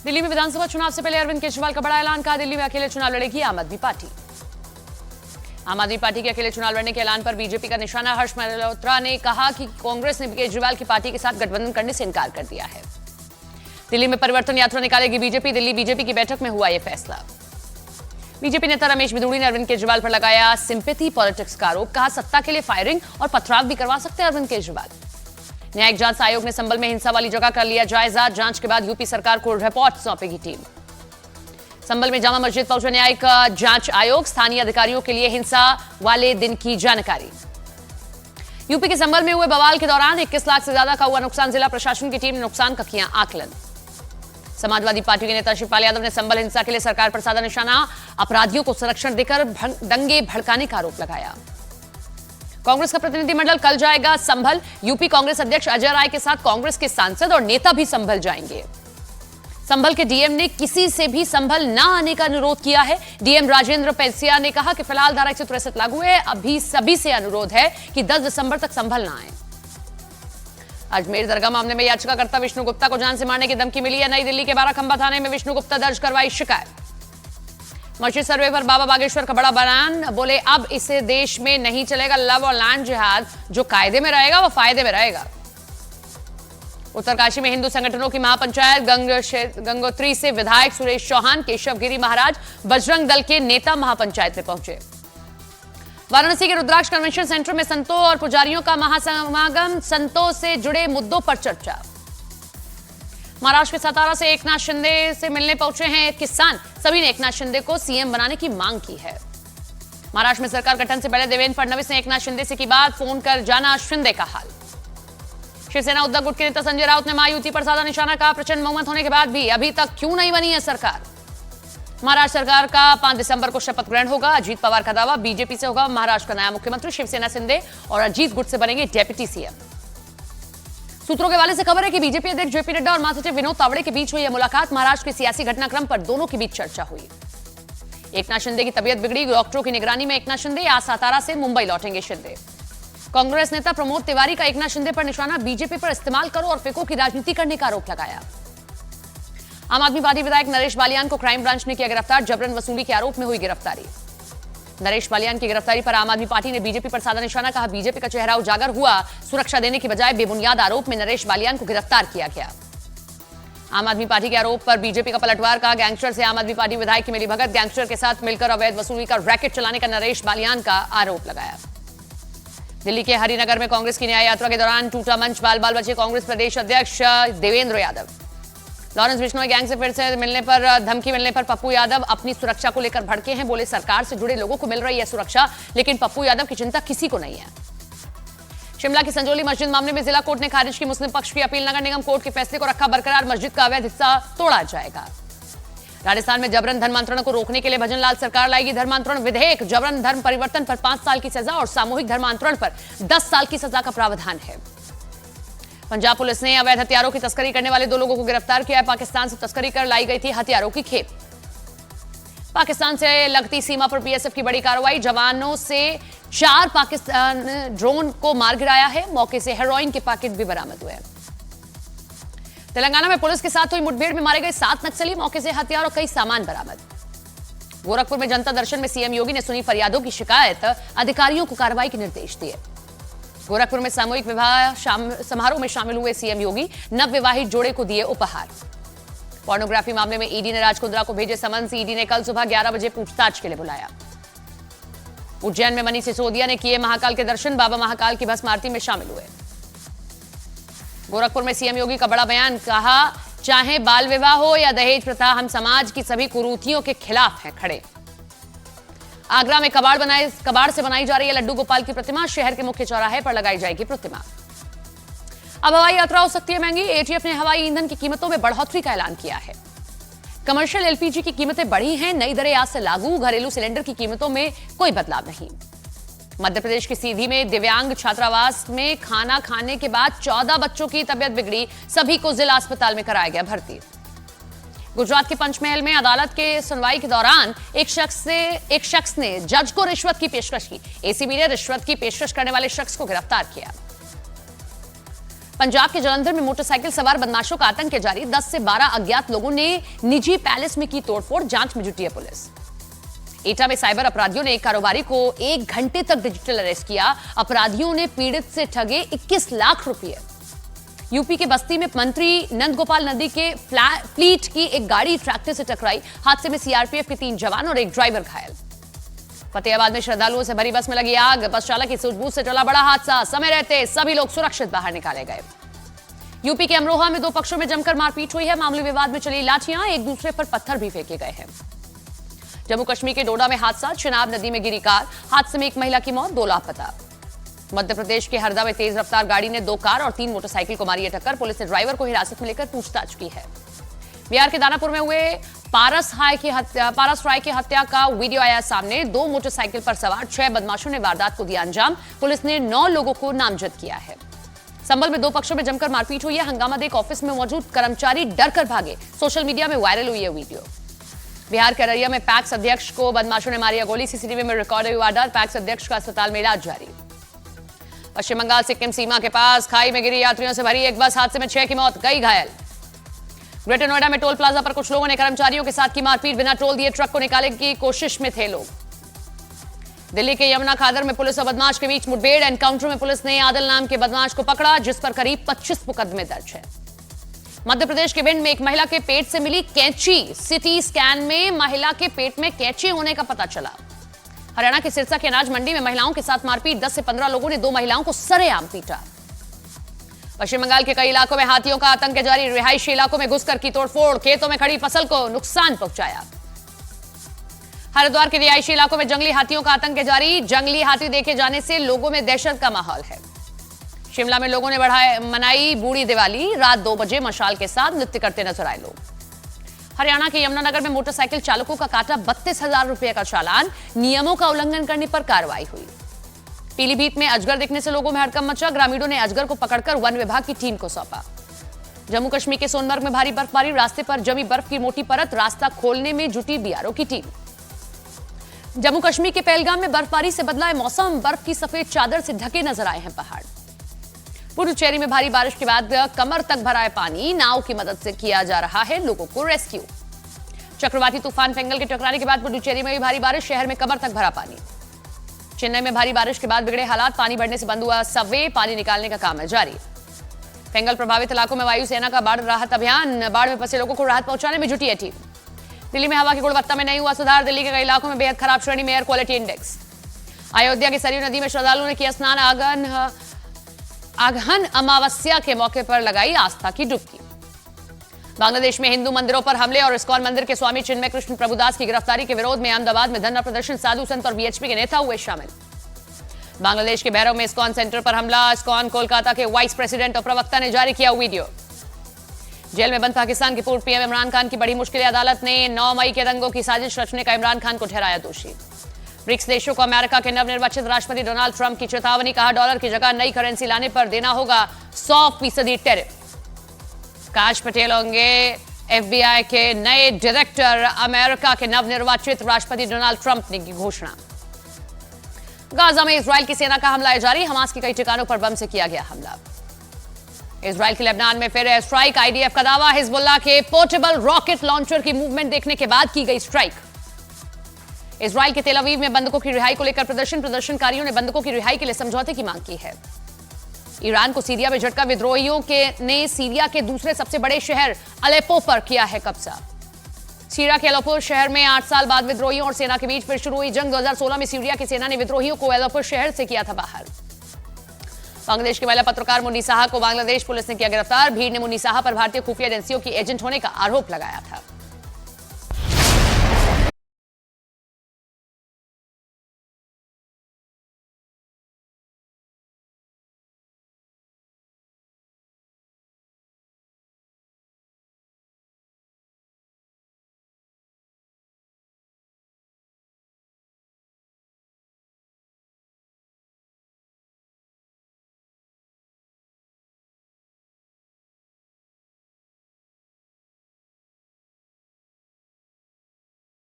दिल्ली में विधानसभा चुनाव से पहले अरविंद केजरीवाल का बड़ा ऐलान, कहा दिल्ली में अकेले चुनाव लड़ेगी आम आदमी पार्टी। आम आदमी पार्टी के अकेले चुनाव लड़ने के ऐलान पर बीजेपी का निशाना। हर्ष मल्होत्रा ने कहा कि कांग्रेस ने केजरीवाल की पार्टी के साथ गठबंधन करने से इनकार कर दिया है। दिल्ली में परिवर्तन यात्रा निकालेगी बीजेपी, दिल्ली बीजेपी की बैठक में हुआ यह फैसला। बीजेपी नेता रमेश बिधूड़ी ने अरविंद केजरीवाल पर लगाया सिंपैथी पॉलिटिक्स का आरोप, कहा सत्ता के लिए फायरिंग और पथराव भी करवा सकते हैं अरविंद केजरीवाल। न्यायिक जांच आयोग ने संभल में हिंसा वाली जगह कर लिया जायजा, जांच के बाद यूपी सरकार को रिपोर्ट सौंपेगी टीम। संभल में जामा मस्जिद पहुंचे न्यायिक जांच आयोग, स्थानीय अधिकारियों के लिए हिंसा वाले दिन की जानकारी। यूपी के संभल में हुए बवाल के दौरान 21 लाख से ज्यादा का हुआ नुकसान, जिला प्रशासन की टीम ने नुकसान का किया आकलन। समाजवादी पार्टी के नेता शिवपाल यादव ने संभल हिंसा के लिए सरकार पर साधा निशाना, अपराधियों को संरक्षण देकर दंगे भड़काने का आरोप लगाया। कांग्रेस का प्रतिनिधिमंडल कल जाएगा संभल, यूपी कांग्रेस अध्यक्ष अजय राय के साथ कांग्रेस के सांसद और नेता भी संभल जाएंगे। संभल के डीएम ने किसी से भी संभल न आने का अनुरोध किया है। डीएम राजेंद्र पैसिया ने कहा कि फिलहाल धारा 163 लागू है, अभी सभी से अनुरोध है कि 10 दिसंबर तक संभल न आए। अजमेर दरगाह मामले में याचिकाकर्ता विष्णु गुप्ता को जान से मारने की धमकी मिली है। नई दिल्ली के बाराखंबा थाने में विष्णु गुप्ता दर्ज करवाई शिकायत। मस्जिद सर्वे पर बाबा बागेश्वर का बड़ा बयान, बोले अब इसे देश में नहीं चलेगा लव और लैंड जिहाद, जो कायदे में रहेगा वो फायदे में रहेगा। उत्तरकाशी में हिंदू संगठनों की महापंचायत, गंगोत्री से विधायक सुरेश चौहान, केशव गिरी महाराज, बजरंग दल के नेता महापंचायत में पहुंचे। वाराणसी के रुद्राक्ष कन्वेंशन सेंटर में संतों और पुजारियों का महासमागम, संतों से जुड़े मुद्दों पर चर्चा। महाराष्ट्र के सतारा से एकनाथ शिंदे से मिलने पहुंचे हैं किसान, सभी ने एकनाथ शिंदे को सीएम बनाने की मांग की है। महाराष्ट्र में सरकार गठन से पहले देवेंद्र फडणवीस ने एकनाथ शिंदे से की बात, फोन कर जाना शिंदे का हाल। शिवसेना उद्धव गुट के नेता संजय राउत ने महायुति पर साधा निशाना, कहा प्रचंड बहुमत होने के बाद भी अभी तक क्यों नहीं बनी है सरकार। महाराष्ट्र सरकार का 5 दिसंबर को शपथ ग्रहण होगा। अजीत पवार का दावा, बीजेपी से होगा महाराष्ट्र का नया मुख्यमंत्री। शिवसेना शिंदे और अजीत गुट से बनेंगे डेप्यूटी सीएम। सूत्रों के हवाले से खबर है कि बीजेपी अध्यक्ष जेपी नड्डा और महासचिव विनोद तावड़े के बीच हुई यह मुलाकात, महाराष्ट्र के सियासी घटनाक्रम पर दोनों के बीच चर्चा हुई। एकनाथ शिंदे की तबीयत बिगड़ी, डॉक्टरों की निगरानी में एकनाथ शिंदे आज सातारा से मुंबई लौटेंगे शिंदे। कांग्रेस नेता प्रमोद तिवारी का एकनाथ शिंदे पर निशाना, बीजेपी पर इस्तेमाल करो और फेंको की राजनीति करने का आरोप लगाया। आम आदमी पार्टी विधायक नरेश बालियान को क्राइम ब्रांच ने किया गिरफ्तार, जबरन वसूली के आरोप में हुई गिरफ्तारी। नरेश बालियान की गिरफ्तारी पर आम आदमी पार्टी ने बीजेपी पर साधा निशाना, कहा बीजेपी का चेहरा उजागर हुआ, सुरक्षा देने की बजाय बेबुनियाद आरोप में नरेश बालियान को गिरफ्तार किया गया। आम आदमी पार्टी के आरोप पर बीजेपी का पलटवार, कहा गैंगस्टर से आम आदमी पार्टी विधायक की मिलीभगत, गैंगस्टर के साथ मिलकर अवैध वसूली का रैकेट चलाने का नरेश बालियान का आरोप लगाया। दिल्ली के हरिनगर में कांग्रेस की न्याय यात्रा के दौरान टूटा मंच, बाल बाल बचे कांग्रेस प्रदेश अध्यक्ष देवेंद्र यादव। लॉरेंस बिश्नोई गैंग से फिर से मिलने पर धमकी मिलने पर पप्पू यादव अपनी सुरक्षा को लेकर भड़के हैं, बोले सरकार से जुड़े लोगों को मिल रही है सुरक्षा, लेकिन पप्पू यादव की चिंता किसी को नहीं है। शिमला की संजौली मस्जिद मामले में जिला कोर्ट ने खारिज की मुस्लिम पक्ष की अपील, नगर निगम कोर्ट के फैसले को रखा बरकरार, मस्जिद का अवैध हिस्सा तोड़ा जाएगा। राजस्थान में जबरन धर्मांतरण को रोकने के लिए भजनलाल सरकार लाएगी धर्मांतरण विधेयक, जबरन धर्म परिवर्तन पर 5 साल की सजा और सामूहिक धर्मांतरण पर 10 साल की सजा का प्रावधान है। पंजाब पुलिस ने अवैध हथियारों की तस्करी करने वाले 2 लोगों को गिरफ्तार किया है। पाकिस्तान से तस्करी कर लाई गई थी हथियारों की खेप। पाकिस्तान से लगती सीमा पर बीएसएफ की बड़ी कार्रवाई, जवानों से 4 पाकिस्तान ड्रोन को मार गिराया है, मौके से हेरोइन के पैकेट भी बरामद हुए। तेलंगाना में पुलिस के साथ हुई मुठभेड़ में मारे गए 7 नक्सली, मौके से हथियार और कई सामान बरामद। गोरखपुर में जनता दर्शन में सीएम योगी ने सुनी फरियादों की शिकायत, अधिकारियों को कार्रवाई के निर्देश दिए। गोरखपुर में सामूहिक विवाह समारोह में शामिल हुए सीएम योगी, नवविवाहित जोड़े को दिए उपहार। पोर्नोग्राफी मामले में ईडी ने राज कुंद्रा को भेजे समन्स, ईडी ने कल सुबह 11 बजे पूछताछ के लिए बुलाया। उज्जैन में मनीष सिसोदिया ने किए महाकाल के दर्शन, बाबा महाकाल की भस्म आरती में शामिल हुए। गोरखपुर में सीएम योगी का बड़ा बयान, कहा चाहे बाल विवाह हो या दहेज प्रथा, हम समाज की सभी कुरीतियों के खिलाफ हैं खड़े। आगरा में कबाड़ से बनाई जा रही है लड्डू गोपाल की प्रतिमा, शहर के मुख्य चौराहे पर लगाई जाएगी प्रतिमा। अब हवाई यात्रा हो सकती है महंगी, एटीएफ ने हवाई ईंधन की कीमतों में बढ़ोतरी का ऐलान किया है। कमर्शियल एलपीजी की कीमतें बढ़ी हैं, नई दरें आज से लागू, घरेलू सिलेंडर की कीमतों में कोई बदलाव नहीं। मध्य प्रदेश की सीधी में दिव्यांग छात्रावास में खाना खाने के बाद 14 बच्चों की तबियत बिगड़ी, सभी को जिला अस्पताल में कराया गया भर्ती। गुजरात के पंचमहल में अदालत के सुनवाई के दौरान एक शख्स ने जज को रिश्वत की पेशकश की, एसीबी ने रिश्वत की पेशकश करने वाले शख्स को गिरफ्तार किया। पंजाब के जलंधर में मोटरसाइकिल सवार बदमाशों का आतंक जारी। 10 से 12 अज्ञात लोगों ने निजी पैलेस में की तोड़फोड़, जांच में जुटी है पुलिस। एटा में साइबर अपराधियों ने एक कारोबारी को 1 घंटे तक डिजिटल अरेस्ट किया। अपराधियों ने पीड़ित से ठगे 21 लाख रुपए। यूपी के बस्ती में मंत्री नंदगोपाल नदी के फ्लीट की एक गाड़ी ट्रैक्टर से टकराई। हादसे में सीआरपीएफ के 3 जवान और एक ड्राइवर घायल। फतेहाबाद में श्रद्धालुओं से भरी बस में लगी आग। बस चालक की सूझबूझ से टला बड़ा हादसा। समय रहते सभी लोग सुरक्षित बाहर निकाले गए। यूपी के अमरोहा में 2 पक्षों में जमकर मारपीट हुई है। मामूली विवाद में चली लाठियां, एक दूसरे पर पत्थर भी फेंके गए हैं। जम्मू कश्मीर के डोडा में हादसा। चिनाब नदी में गिरी कार। हादसे में 1 महिला की मौत, 2 लापता। मध्य प्रदेश के हरदा में तेज रफ्तार गाड़ी ने 2 कार और 3 मोटरसाइकिल को मारी है टक्कर। पुलिस ने ड्राइवर को हिरासत में लेकर पूछताछ की है। बिहार के दानापुर में हुए पारस राय की हत्या का वीडियो आया सामने। 2 मोटरसाइकिल पर सवार 6 बदमाशों ने वारदात को दिया अंजाम। पुलिस ने 9 लोगों को नामजद किया है। संभल में 2 पक्षों में जमकर मारपीट हुई है। हंगामा देख ऑफिस में मौजूद कर्मचारी डरकर भागे। सोशल मीडिया में वायरल हुई है वीडियो। बिहार के अररिया में पैक्स अध्यक्ष को बदमाशों ने मारी गोली। सीसीटीवी में रिकॉर्ड हुई वारदात। पैक्स अध्यक्ष का अस्पताल में इलाज जारी। पश्चिम बंगाल सिक्किम सीमा के पास खाई में गिरी यात्रियों से भरी एक बस। हादसे में 6 की मौत, कई घायल। ग्रेटर नोएडा में टोल प्लाजा पर कुछ लोगों ने कर्मचारियों के साथ की मारपीट। बिना टोल दिए ट्रक को निकालने की कोशिश में थे लोग। दिल्ली के यमुना खादर में पुलिस और बदमाश के बीच मुठभेड़। एनकाउंटर में पुलिस ने आदिल नाम के बदमाश को पकड़ा, जिस पर करीब 25 मुकदमे दर्ज है। मध्य प्रदेश के भिंड में एक महिला के पेट से मिली कैंची। सिटी स्कैन में महिला के पेट में कैंची होने का पता चला। हरियाणा के सिरसा के अनाज मंडी में महिलाओं के साथ मारपीट। 10 से 15 लोगों ने 2 महिलाओं को सरेआम पीटा। पश्चिम बंगाल के कई इलाकों में हाथियों का आतंक जारी। रिहायशी इलाकों में घुसकर की तोड़फोड़। खेतों में खड़ी फसल को नुकसान पहुंचाया। हरिद्वार के रिहायशी इलाकों में जंगली हाथियों का आतंक जारी। जंगली हाथी देखे जाने से लोगों में दहशत का माहौल है। शिमला में लोगों ने मनाई बूढ़ी दिवाली। रात 2 बजे मशाल के साथ नृत्य करते नजर आए लोग। हरियाणा के यमुनानगर में मोटरसाइकिल चालकों का काटा 32,000 रुपए का चालान। नियमों का उल्लंघन करने पर कार्रवाई हुई। पीलीभीत में अजगर दिखने से लोगों में हड़कंप मचा। ग्रामीणों ने अजगर को पकड़कर वन विभाग की टीम को सौंपा। जम्मू कश्मीर के सोनमर्ग में भारी बर्फबारी। रास्ते पर जमी बर्फ की मोटी परत। रास्ता खोलने में जुटी बीआरओ की टीम। जम्मू कश्मीर के पहलगाम में बर्फबारी से बदला है मौसम। बर्फ की सफेद चादर से ढके नजर आए हैं पहाड़। पुडुचेरी में भारी बारिश के बाद कमर तक भरा है पानी। नाव की मदद से किया जा रहा है लोगों को रेस्क्यू। चक्रवाती तूफान फेंगल के टकराने के बाद पुडुचेरी में भी भारी बारिश। शहर में कमर तक भरा पानी। चेन्नई में भारी बारिश के बाद बिगड़े हालात। पानी बढ़ने से बंद हुआ सबवे। पानी निकालने का काम है जारी। फेंगल प्रभावित इलाकों में वायुसेना का बाढ़ राहत अभियान। बाढ़ में फंसे लोगों को राहत पहुंचाने में जुटी है टीम। दिल्ली में हवा की गुणवत्ता में नहीं हुआ सुधार। दिल्ली के कई इलाकों में बेहद खराब श्रेणी में एयर क्वालिटी इंडेक्स। अयोध्या की सरयू नदी में श्रद्धालुओं ने किया स्नान। आगहन अमावस्या के मौके पर लगाई आस्था की डुबकी। बांग्लादेश में हिंदू मंदिरों पर हमले और इस्कॉन मंदिर के स्वामी चिन्मय कृष्ण प्रभुदास की गिरफ्तारी के विरोध में अहमदाबाद में धरना प्रदर्शन। साधु संत और वीएचपी के नेता हुए शामिल। बांग्लादेश के भैरव में इस्कॉन सेंटर पर हमला। इस्कॉन कोलकाता के वाइस प्रेसिडेंट और प्रवक्ता ने जारी किया वीडियो। जेल में बंद पाकिस्तान के पूर्व पीएम इमरान खान की बड़ी मुश्किलें। अदालत ने 9 मई के दंगों की साजिश रचने का इमरान खान को ठहराया दोषी। ब्रिक्स देशों को अमेरिका के नवनिर्वाचित राष्ट्रपति डोनाल्ड ट्रंप की चेतावनी। कहा डॉलर की जगह नई करेंसी लाने पर देना होगा 100% टैरिफ। काश पटेल होंगे एफबीआई के नए डायरेक्टर। अमेरिका के नवनिर्वाचित राष्ट्रपति डोनाल्ड ट्रंप ने की घोषणा। गाजा में इजरायल की सेना का हमला जारी। हमास के कई ठिकानों पर बम से किया गया हमला। इजरायल के लेबनान में फिर एयर स्ट्राइक। आईडीएफ का दावा हिजबुल्लाह के पोर्टेबल रॉकेट लॉन्चर की मूवमेंट देखने के बाद की गई स्ट्राइक। इजरायल के तेल अवीव में बंधकों की रिहाई को लेकर प्रदर्शनकारियों ने बंधकों की रिहाई के लिए समझौते की मांग की है। ईरान को सीरिया में झटका। विद्रोहियों ने सीरिया के दूसरे सबसे बड़े शहर अलेप्पो पर किया है कब्जा। सीरिया के अलेप्पो शहर में 8 साल बाद विद्रोहियों और सेना के बीच फिर शुरू हुई जंग। 2016 में सीरिया की सेना ने विद्रोहियों को अलेप्पो शहर से किया था बाहर। बांग्लादेश की महिला पत्रकार मुन्नी साहा को बांग्लादेश पुलिस ने किया गिरफ्तार। भीड़ ने मुन्नी साहा पर भारतीय खुफिया एजेंसियों की एजेंट होने का आरोप लगाया था।